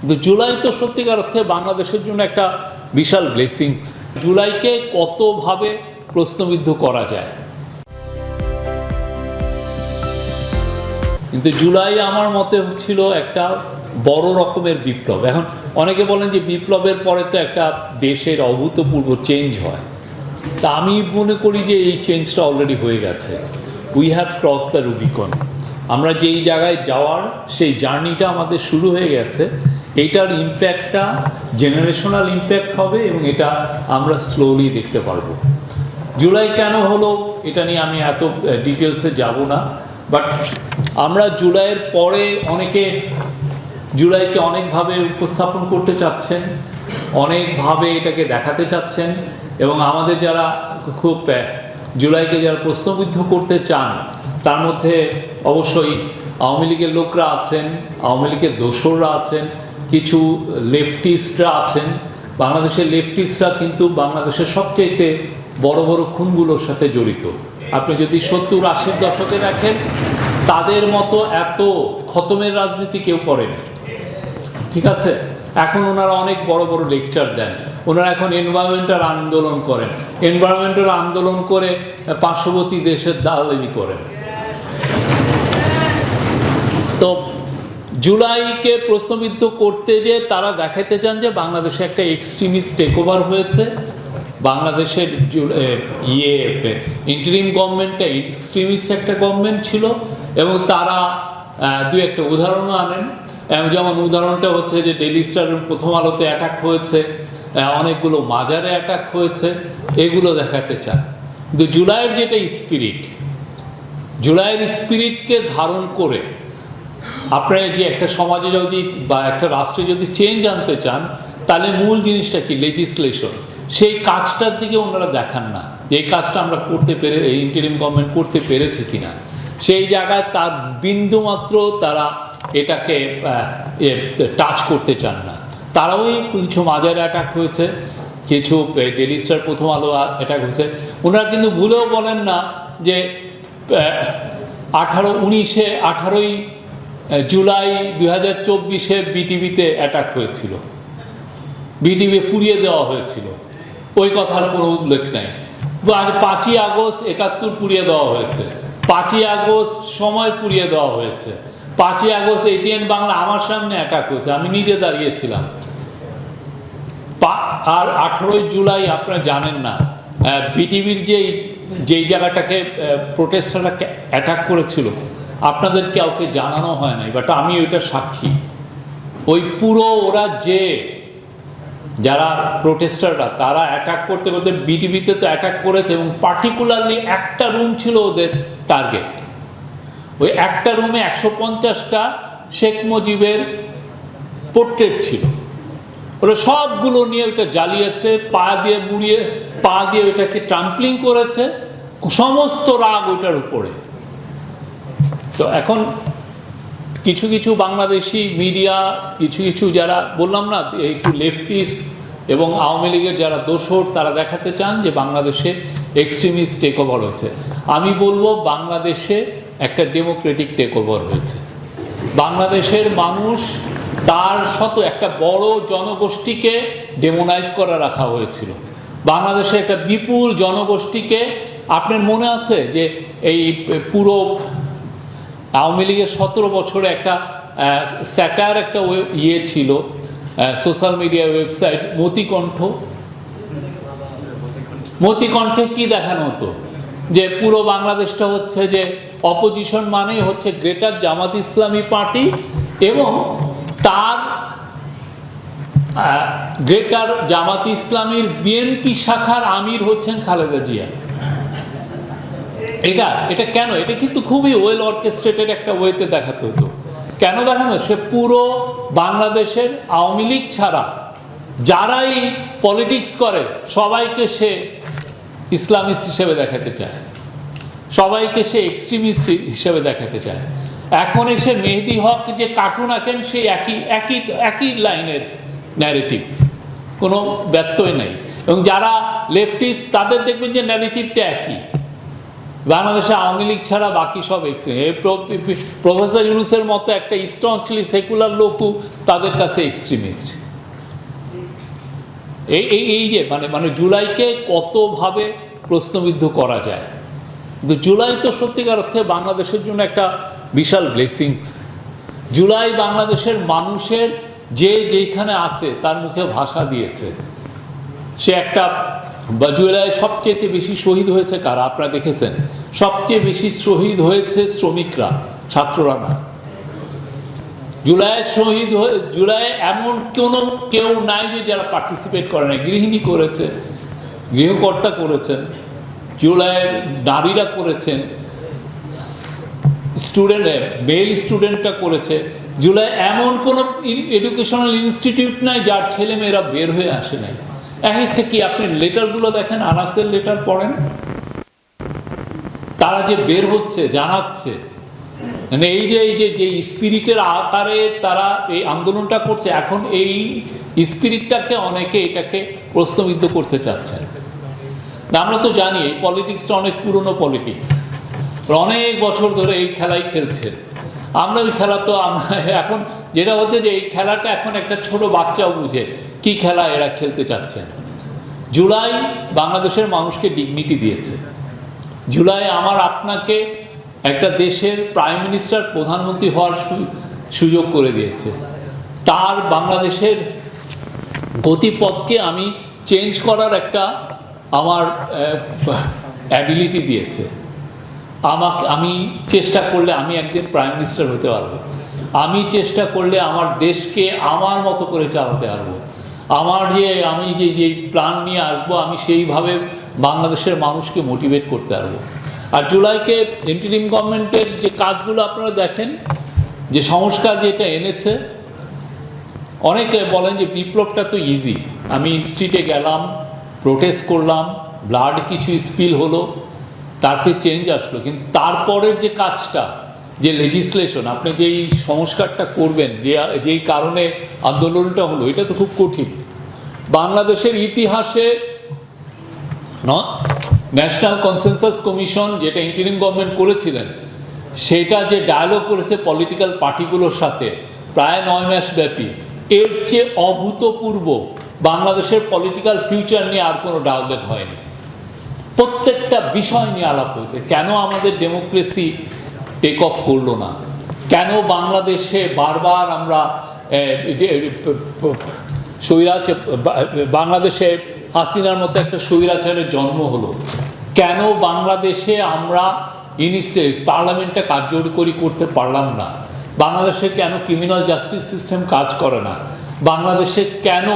কিন্তু জুলাই তো সত্যিকার অর্থে বাংলাদেশের জন্য একটা বিশাল ব্লেসিংস। জুলাইকে কতভাবে প্রশ্নবিদ্ধ করা যায়, কিন্তু জুলাই আমার মতে ছিল একটা বড় রকমের বিপ্লব। এখন অনেকে বলেন যে বিপ্লবের পরে তো একটা দেশের অভূতপূর্ব চেঞ্জ হয়, তা আমি মনে করি যে এই চেঞ্জটা অলরেডি হয়ে গেছে। We have cross the Rubicon. আমরা যেই জায়গায় যাওয়ার সেই জার্নিটা আমাদের শুরু হয়ে গেছে। এইটার ইম্প্যাক্টটা জেনারেশনাল ইম্প্যাক্ট হবে এবং এটা আমরা স্লোলি দেখতে পারবো। জুলাই কেন হলো এটা নিয়ে আমি এত ডিটেলসে যাব না, বাট আমরা জুলাইয়ের পরে অনেকে জুলাইকে অনেকভাবে উপস্থাপন করতে চাচ্ছেন, অনেকভাবে এটাকে দেখাতে চাচ্ছেন, এবং আমাদের যারা খুব জুলাইকে যারা প্রশ্নবিদ্ধ করতে চান তার মধ্যে অবশ্যই আওয়ামী লীগের লোকরা আছেন, আওয়ামী লীগের দোসররা আছেন, কিছু লেফটিস্টরা আছেন। বাংলাদেশের লেফটিস্টরা কিন্তু বাংলাদেশের সবচেয়ে বড় বড় খুনগুলোর সাথে জড়িত। আপনি যদি 70-80 দশকে দেখেন, তাদের মতো এত খতমের রাজনীতি কেউ করেনি, ঠিক আছে? এখন ওনারা অনেক বড় বড় লেকচার দেন, ওনারা এখন এনভায়রনমেন্টাল আন্দোলন করেন, এনভায়রনমেন্টাল আন্দোলন করে পার্শ্ববর্তী দেশের দালালি করেন। তো জুলাইকে প্রশ্নবিদ্ধ করতে যে তারা দেখাতে চান যে বাংলাদেশে একটা এক্সট্রিমিস্ট টেক ওভার হয়েছে, বাংলাদেশের ইন্টারিম গভর্নমেন্টটা এক্সট্রিমিস্ট একটা গভর্নমেন্ট ছিল, এবং তারা দু একটা উদাহরণও আনেন। যেমন উদাহরণটা হচ্ছে যে ডেইলি স্টার প্রথম আলোতে অ্যাটাক হয়েছে, অনেকগুলো মাজারে অ্যাটাক হয়েছে, এগুলো দেখাতে চান। কিন্তু জুলাইয়ের যেটা স্পিরিট, জুলাইয়ের স্পিরিটকে ধারণ করে আপনারা যে একটা সমাজে যদি বা একটা রাষ্ট্রে যদি চেঞ্জ আনতে চান, তাহলে মূল জিনিসটা কি? লেজিসলেশন। সেই কাজটার দিকে ওনারা দেখান না, এই কাজটা আমরা করতে পেরে এই ইন্টারিম গভর্নমেন্ট করতে পেরেছে কিনা, সেই জায়গায় তার বিন্দুমাত্র তারা এটাকে টাচ করতে চান না। তারাও কিছু মাজারে অ্যাটাক হয়েছে, কিছু ডেইলি স্টার প্রথম আলো অ্যাটাক হয়েছে। ওনারা কিন্তু ভুলেও বলেন না যে 18ই জুলাই 2024 বিটিভিতে অ্যাটাক হয়েছিল, বিটিভি পুড়িয়ে দেওয়া হয়েছিল, ওই কথার কোনো উল্লেখ নাই। 5ই আগস্ট 71 পুড়িয়ে দেওয়া হয়েছে, 5ই আগস্ট সময় পুড়িয়ে দেওয়া হয়েছে, 5ই আগস্ট ATN বাংলা আমার সামনে অ্যাটাক হয়েছে, আমি নিজে দাঁড়িয়েছিলাম। আর 18ই জুলাই আপনারা জানেন না বিটিভির যেই জায়গাটাকে প্রোটেস্টাররা অ্যাটাক করেছিল, আপনাদের কাউকে জানানো হয় নাই, বাট আমি ওইটা সাক্ষী। ওই পুরো ওরা যারা প্রোটেস্টাররা তারা অ্যাটাক করতে করতে বিটিভিতে তো অ্যাটাক করেছে, এবং পার্টিকুলারলি একটা রুম ছিল ওদের টার্গেট। ওই একটা রুমে 150টা শেখ মুজিবের পোর্ট্রেট ছিল, ওরা সবগুলো নিয়ে ওইটা জ্বালিয়েছে, পা দিয়ে ওইটাকে ট্রাম্পলিং করেছে, সমস্ত রাগ ওইটার উপরে। তো এখন কিছু কিছু বাংলাদেশি মিডিয়া, কিছু যারা বললাম না একটু লেফটিস্ট এবং আওয়ামী লীগের যারা দোসর, তারা দেখাতে চান যে বাংলাদেশে এক্সট্রিমিস্ট টেক ওভার হয়েছে। আমি বলবো বাংলাদেশে একটা ডেমোক্রেটিক টেক ওভার হয়েছে। বাংলাদেশের মানুষ তার একটা বড় জনগোষ্ঠীকে ডেমোনাইজ করে রাখা হয়েছিল। বাংলাদেশে একটা বিপুল জনগোষ্ঠীকে, আপনার মনে আছে যে এই পুরো আওয়ামী লীগের 17 বছরে একটা স্যাটায়ার একটা ছিল সোশ্যাল মিডিয়া ওয়েবসাইট মতিকণ্ঠে কি দেখানো হতো? যে পুরো বাংলাদেশটা হচ্ছে যে অপোজিশন মানেই হচ্ছে গ্রেটার জামাত ইসলামী পার্টি, এবং তার গ্রেটার জামাত ইসলামীর বিএনপি শাখার আমির হচ্ছেন খালেদা জিয়া। এটা কেন? এটা কিন্তু খুবই ওয়েল অর্কেস্ট্রেটেড একটা ওয়েতে দেখাতে হতো। কেন দেখানো? সে পুরো বাংলাদেশের আওয়ামী লীগ ছাড়া যারাই পলিটিক্স করে সবাইকে সে ইসলামিস্ট হিসেবে দেখাতে চায়, সবাইকে সে এক্সট্রিমিস্ট হিসেবে দেখাতে চায়। এখন এসে মেহেদি হক যে কার্টুন আঁকেন, সেই একই লাইনের ন্যারেটিভ, কোনো ব্যত্যয় নেই। এবং যারা লেফটিস্ট তাদের দেখবেন যে ন্যারেটিভটা একই, বাংলাদেশে আওয়ামী লীগ ছাড়া বাকি সব এক্সট্রিম। প্রফেসর ইউনূসের মতো একটা স্ট্রংলি সেকুলার লোকও তাদের কাছে এক্সট্রিমিস্ট। এই যে মানে জুলাইকে কতভাবে প্রশ্নবিদ্ধ করা যায়, কিন্তু জুলাই তো সত্যিকার অর্থে বাংলাদেশের জন্য একটা বিশাল ব্লেসিংস। জুলাই বাংলাদেশের মানুষের যে যেখানে আছে তার মুখে ভাষা দিয়েছে। সে একটা জুলাই সবচেয়ে বেশি শহীদ হয়েছে কারা আপনারা দেখেছেন? সবচেয়ে বেশি শহীদ হয়েছে শ্রমিকরা, ছাত্ররা না। জুলাই এমন কেউ নাই যে যারা পার্টিসিপেট করে না। গৃহিণী করেছে, গৃহকর্তা করেছেন, জুলাইয়ের নারীরা করেছেন, মেল স্টুডেন্টরা করেছে। জুলাই এমন কোনো এডুকেশনাল ইনস্টিটিউট নাই যার ছেলে মেয়েরা বের হয়ে আসে নাই। একটা কি আপনি লেটারগুলো দেখেন, আনাসের লেটার পড়েন, তারা যে বের হচ্ছে জানাচ্ছে, মানে এই যে স্পিরিটের আকারে তারা এই আন্দোলনটা করছে। এখন এই স্পিরিটটাকে অনেকে এটাকে প্রশ্নবিদ্ধ করতে চাচ্ছেন। আমরা তো জানি এই পলিটিক্সটা অনেক পুরনো পলিটিক্স, অনেক বছর ধরে এই খেলাই খেলছে। আমরা ওই খেলা তো এখন যেটা হচ্ছে যে এই খেলাটা এখন একটা ছোট বাচ্চাও বুঝে কি খেলা এরা খেলতে চাচ্ছেন। জুলাই বাংলাদেশের মানুষকে ডিগনিটি দিয়েছে। জুলাই আমার আপনাকে একটা দেশের প্রাইম মিনিস্টার, প্রধানমন্ত্রী হওয়ার সুযোগ করে দিয়েছে। তার বাংলাদেশের গতিপথকে আমি চেঞ্জ করার একটা আমার অ্যাবিলিটি দিয়েছে। আমি চেষ্টা করলে আমি একদিন প্রাইম মিনিস্টার হতে পারবো। আমি চেষ্টা করলে আমার দেশকে আমার মতো করে চালাতে পারবো। আমি যে প্ল্যান নিয়ে আসবো, আমি সেইভাবে বাংলাদেশের মানুষকে মোটিভেট করতে পারবো। আর জুলাইকে ইন্টারিম গভর্নমেন্টের যে কাজগুলো আপনারা দেখেন, যে সংস্কার যেটা এনেছে, অনেকে বলেন যে বিপ্লবটা তো ইজি। আমি স্ট্রিটে গেলাম, প্রোটেস্ট করলাম, ব্লাড কিছু স্পিল হলো, তারপরে চেঞ্জ আসলো। কিন্তু তারপরের যে কাজটা, যে লেজিসলেশন, আপনি যেই সংস্কারটা করবেন, যেই কারণে আন্দোলনটা হলো, এটা তো খুব কঠিন। বাংলাদেশের ইতিহাসে ন্যাশনাল কনসেনসাস কমিশন যেটা ইন্টারিম গভর্নমেন্ট করেছিলেন, সেটা যে ডায়ালগ করেছে পলিটিক্যাল পার্টিগুলোর সাথে প্রায় 9 মাস ব্যাপী, এর চেয়ে অভূতপূর্ব বাংলাদেশের পলিটিক্যাল ফিউচার নিয়ে আর কোনো ডায়ালগ হয়নি। প্রত্যেকটা বিষয় নিয়ে আলাপ হয়েছে। কেন আমাদের ডেমোক্রেসি টেক অফ করলো না? কেন বাংলাদেশে বারবার আমরা বাংলাদেশে হাসিনার মতো একটা স্বৈরাচারের জন্ম হলো? কেন বাংলাদেশে আমরা পার্লামেন্টটা কার্যকরী করতে পারলাম না? বাংলাদেশে কেন ক্রিমিনাল জাস্টিস সিস্টেম কাজ করে না? বাংলাদেশে কেন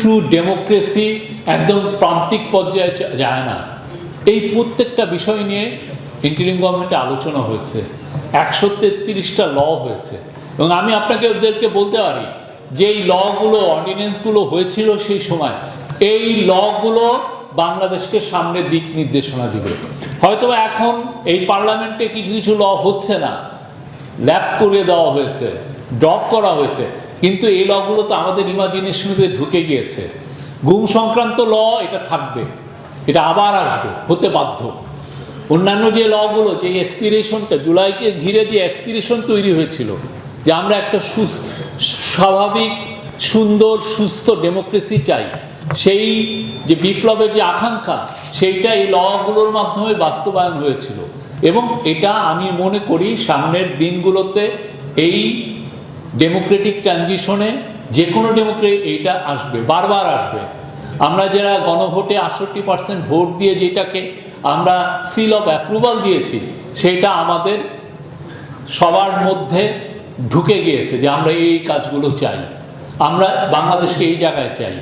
ট্রু ডেমোক্রেসি একদম প্রান্তিক পর্যায়ে যায় না? এই প্রত্যেকটা বিষয় নিয়ে ইন্টারিম গভর্নমেন্টে আলোচনা হয়েছে। 133টা ল হয়েছে। এবং আমি আপনাকে ওদেরকে বলতে পারি যে এই লগুলো, অর্ডিন্যান্সগুলো হয়েছিল সেই সময়, এই লগুলো বাংলাদেশকে সামনের দিক নির্দেশনা দিবে। হয়তো এখন এই পার্লামেন্টে কিছু কিছু ল হচ্ছে না, ল্যাপস করিয়ে দেওয়া হয়েছে, ড্রপ করা হয়েছে, কিন্তু এই লগুলো তো আমাদের ইমাজিনেশনে ঢুকে গিয়েছে। গুম সংক্রান্ত ল এটা থাকবে, এটা আবার আসবে, হতে বাধ্য। অন্যান্য যে লগুলো, যে অ্যাসপিরেশনটা, জুলাইকে ঘিরে যে অ্যাসপিরেশন তৈরি হয়েছিল যে আমরা একটা স্বাভাবিক, সুন্দর, সুস্থ ডেমোক্রেসি চাই, সেই যে বিপ্লবের যে আকাঙ্ক্ষা, সেইটা এই লগুলোর মাধ্যমে বাস্তবায়ন হয়েছিল। এবং এটা আমি মনে করি সামনের দিনগুলোতে এই ডেমোক্রেটিক ট্রানজিশনে যে কোনো এইটা আসবে, বারবার আসবে। আমরা যারা গণভোটে 68% ভোট দিয়ে যেটাকে আমরা সিল অফ অ্যাপ্রুভাল দিয়েছি, সেটা আমাদের সবার মধ্যে ঢুকে গিয়েছে যে আমরা এই কাজগুলো চাই, আমরা বাংলাদেশকে এই জায়গায় চাই।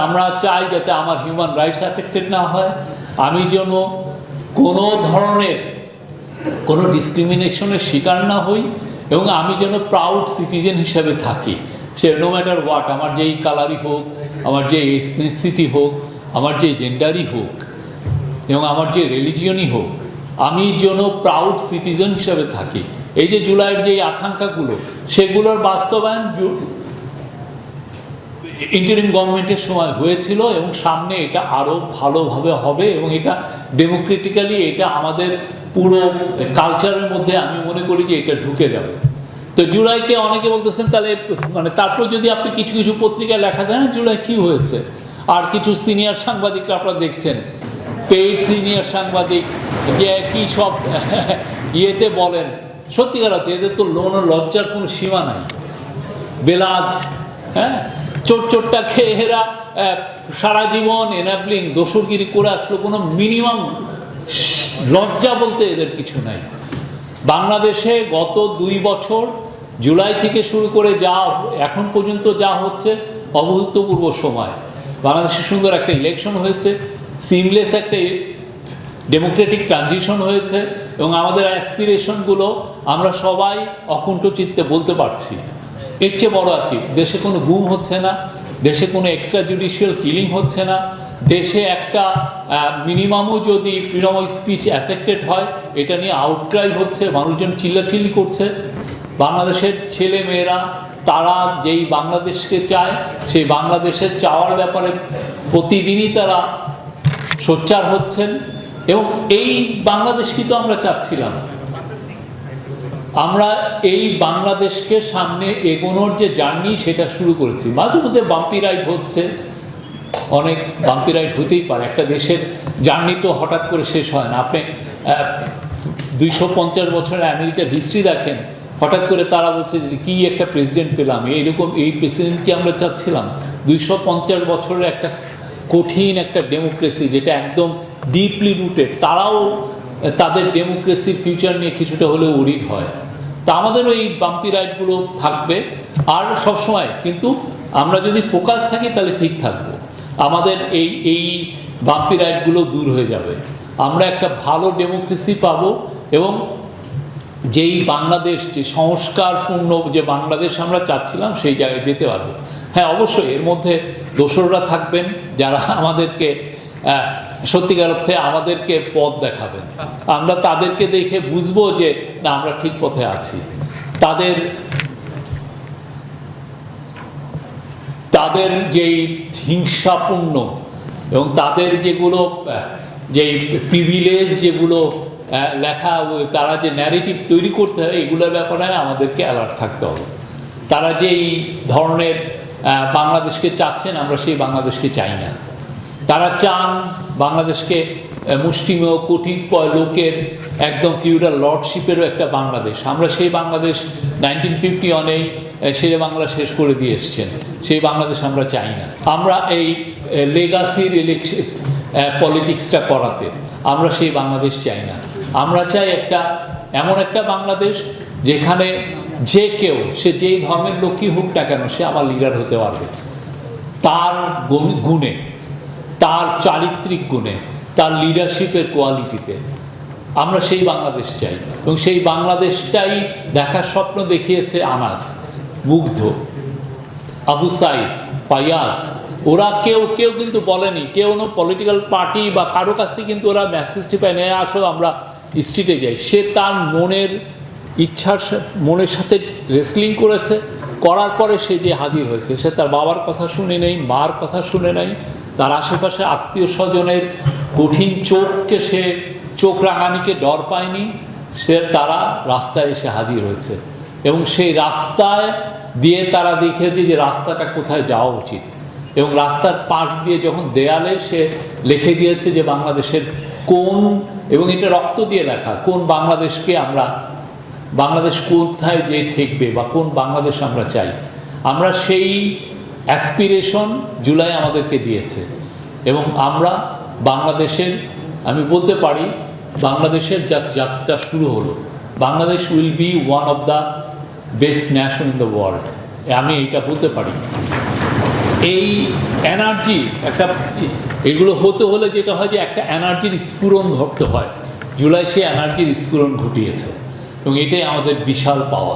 আমরা চাই যাতে আমার হিউম্যান রাইটস অ্যাফেক্টেড না হয়, আমি যেন কোনো ধরনের কোনো ডিসক্রিমিনেশনের শিকার না হই, এবং আমি যেন প্রাউড সিটিজেন হিসাবে থাকি। সে নো ম্যাটার হোয়াট, আমার যেই কালারই হোক, আমার যে এথনিসিটি হোক, আমার যে জেন্ডারই হোক, এবং আমার যে রিলিজিয়নই হোক, আমি যেন প্রাউড সিটিজেন হিসাবে থাকি। এই যে জুলাইয়ের যে আকাঙ্ক্ষাগুলো, সেগুলোর বাস্তবায়ন ইন্টারিম গভর্নমেন্টের সময় হয়েছিল, এবং সামনে এটা আরও ভালোভাবে হবে, এবং এটা ডেমোক্রেটিক্যালি এটা আমাদের পুরো কালচারের মধ্যে আমি মনে করি যে এটা ঢুকে যাবে। তো জুলাইকে অনেকে বলতেছেন তাহলে মানে তারপর যদি আপনি কিছু কিছু পত্রিকায় লেখা দেন জুলাই কী হয়েছে, আর কিছু সিনিয়র সাংবাদিকরা আপনারা দেখছেন পেইড সিনিয়র সাংবাদিক যে কী সব ইয়েতে বলেন, সত্যিকার অর্থে এদের তো লজ্জার কোনো সীমা নাই। বেলাজ, হ্যাঁ, চোটটা খেয়ে এরা সারা জীবন এনাবলিং দোসরগিরি করে আসলো, কোনো মিনিমাম লজ্জা বলতে এদের কিছু নাই। বাংলাদেশে গত 2 বছর জুলাই থেকে শুরু করে যা এখন পর্যন্ত যা হচ্ছে অভূতপূর্ব সময়। বাংলাদেশে সুন্দর একটা ইলেকশন হয়েছে, সিমলেস একটা ডেমোক্রেটিক ট্রানজিশন হয়েছে, এবং আমাদের অ্যাসপিরেশনগুলো আমরা সবাই অকুণ্ঠ চিত্তে বলতে পারছি। এর চেয়ে বড় আর কি, দেশে কোনো গুম হচ্ছে না, দেশে কোনো এক্সট্রা জুডিশিয়াল কিলিং হচ্ছে না, দেশে একটা মিনিমামও যদি ফ্রিডম অফ স্পিচ অ্যাফেক্টেড হয় এটা নিয়ে আউটক্রাই হচ্ছে, মানুষজন চিল্লাচিল্লি করছে। বাংলাদেশের ছেলে মেয়েরা তারা যেই বাংলাদেশকে চায় সেই বাংলাদেশের চাওয়ার ব্যাপারে প্রতিদিনই তারা সোচ্চার হচ্ছেন, এবং এই বাংলাদেশকে তো আমরা চাচ্ছিলাম। আমরা এই বাংলাদেশকে সামনে এগোনোর যে জার্নি সেটা শুরু করেছি। মাঝে মধ্যে বাম্পি রাইড হচ্ছে, অনেক বাম্পি রাইড হতেই পারে, একটা দেশের জার্নি তো হঠাৎ করে শেষ হয় না। আপনি 250 বছরের আমেরিকার হিস্ট্রি দেখেন, হঠাৎ করে তারা বলছে যে কী একটা প্রেসিডেন্ট পেলাম, এইরকম এই প্রেসিডেন্টকে আমরা চাচ্ছিলাম। 250 বছরের একটা কঠিন একটা ডেমোক্রেসি যেটা একদম ডিপলি রুটেড, তারাও তাদের ডেমোক্রেসির ফিউচার নিয়ে কিছুটা হলেও উরিড হয়। তা আমাদেরও এই বাম্পি রাইডগুলো থাকবে, আর সবসময় কিন্তু আমরা যদি ফোকাস থাকি তাহলে ঠিক থাকবো। আমাদের এই বাম্পি রাইডগুলো দূর হয়ে যাবে, আমরা একটা ভালো ডেমোক্রেসি পাবো, এবং যেই বাংলাদেশ, যে সংস্কারপূর্ণ যে বাংলাদেশ আমরা চাচ্ছিলাম সেই জায়গায় যেতে পারবো। হ্যাঁ, অবশ্যই এর মধ্যে দোসররা থাকবেন যারা আমাদেরকে সত্যিকার অর্থে আমাদেরকে পথ দেখাবেন, আমরা তাদেরকে দেখে বুঝবো যে না আমরা ঠিক পথে আছি। তাদের যেই হিংসাপূর্ণ এবং তাদের যেগুলো যেই প্রিভিলেজ যেগুলো লেখা, তারা যে ন্যারেটিভ তৈরি করতে হয় এগুলোর ব্যাপারে আমাদেরকে অ্যালার্ট থাকতে হবে। তারা যেই ধরনের বাংলাদেশকে চাচ্ছেন আমরা সেই বাংলাদেশকে চাই না। তারা চান বাংলাদেশকে মুষ্টিমেয় কতিপয় লোকের একদম ফিউডাল লর্ডশিপেরও একটা বাংলাদেশ। আমরা সেই বাংলাদেশ 1951-এই শেরে বাংলা শেষ করে দিয়ে এসছেন, সেই বাংলাদেশ আমরা চাই না। আমরা এই লেগাসির পলিটিক্সটা করাতে আমরা সেই বাংলাদেশ চাই না। আমরা চাই এমন একটা বাংলাদেশ যেখানে যে কেউ, সে যেই ধর্মের লোকই হোক না কেন, সে আমার লিডার হতে পারবে তার গুণে, তার চারিত্রিক গুণে, তার লিডারশিপের কোয়ালিটিতে। আমরা সেই বাংলাদেশ চাই, এবং সেই বাংলাদেশটাই দেখার স্বপ্ন দেখিয়েছে আনাস, মুগ্ধ, আবু সাইদ, ফায়াজ। ওরা কেউ কিন্তু বলেনি, কেউ পলিটিক্যাল পার্টি বা কারো কাছ থেকে কিন্তু ওরা মেসেজটি পায় নেয় আসো আমরা স্ট্রিটে যাই। সে তার মনের ইচ্ছার মনের সাথে রেসলিং করেছে, করার পরে সে যে হাজির হয়েছে, সে তার বাবার কথা শুনে নেই, মার কথা শুনে নেই, তার আশেপাশে আত্মীয় স্বজনের কঠিন চোখ রাঙানিকে ডর পায়নি, তারা রাস্তায় এসে হাজির হয়েছে, এবং সেই রাস্তায় দিয়ে তারা দেখেছে যে রাস্তাটা কোথায় যাওয়া উচিত, এবং রাস্তার পাশ দিয়ে যখন দেয়ালে সে লিখে দিয়েছে যে বাংলাদেশের কোন, এবং এটা রক্ত দিয়ে লেখা, কোন বাংলাদেশকে বাংলাদেশ কোথায় যে ঠেকবে বা কোন বাংলাদেশ আমরা চাই। আমরা সেই অ্যাসপিরেশন জুলাই আমাদেরকে দিয়েছে, এবং আমরা বাংলাদেশের, আমি বলতে পারি বাংলাদেশের যাত্রা শুরু হলো। Bangladesh will be one of the best nation in the world, আমি এইটা বলতে পারি। এই এনার্জি এগুলো হতে হলে যেটা হয় যে একটা এনার্জির স্ফুরণ ঘটতে হয়, জুলাই সে এনার্জির স্ফুরণ ঘটিয়েছে, এবং এটাই আমাদের বিশাল পাওয়া।